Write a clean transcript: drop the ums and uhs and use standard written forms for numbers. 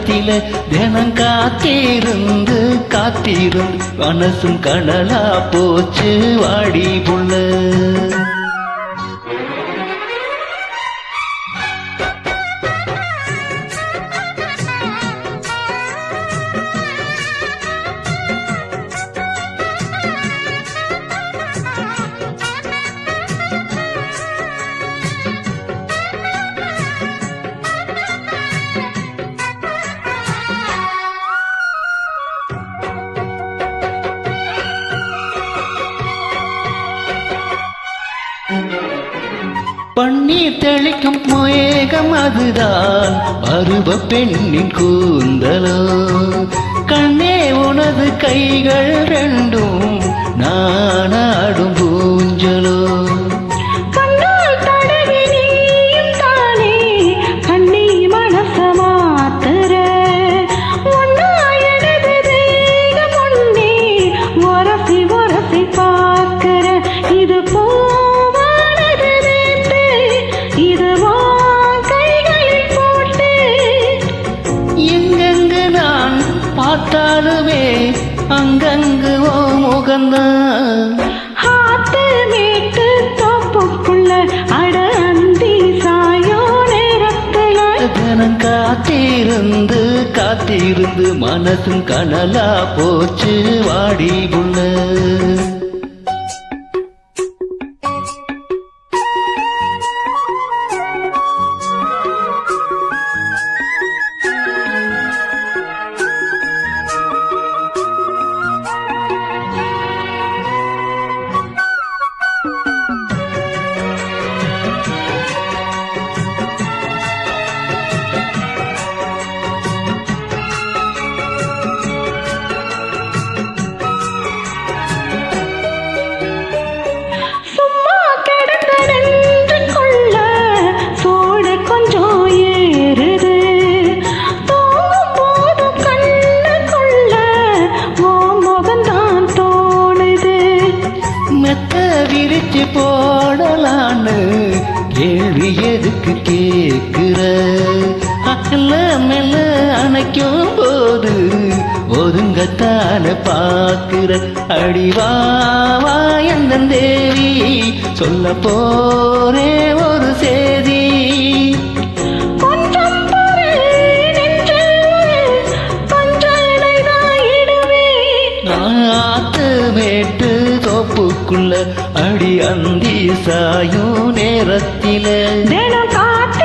நேரத்தில தினம் காத்திருந்து காத்திருந்து மனசும் கடலா போச்சு வாடி புள்ள. பன்னீர் தெளிக்கும் மேகம் அதுதான் பருவ பெண்ணின் கூந்தலோ. கண்ணே உனது கைகள் ரெண்டும் நானாடும் பூஞ்சலோ. பார்த்தாலுமே அங்கங்கு ஓ முகந்தான். ஆத்து மீட்டு தோப்புக்குள்ள அட அந்தி சாயோ நேரத்துல தினம் காத்திருந்து காத்திருந்து மனசும் கடலா போச்சு வாடி புள்ள. விரிச்சு போடலான்னு கேள்வி எதுக்கு கேட்கிற? அக்கல்ல மெல்ல அணைக்கும் போது ஒதுங்கத்தான பாக்குற. அடிவாவா எந்த தேவி சொல்ல போரே ஒரு செய்தி. ஆத்து மேட்டு தோப்புக்குள்ள அடி அந்தி சாயும் நேரத்தில தினம் காத்து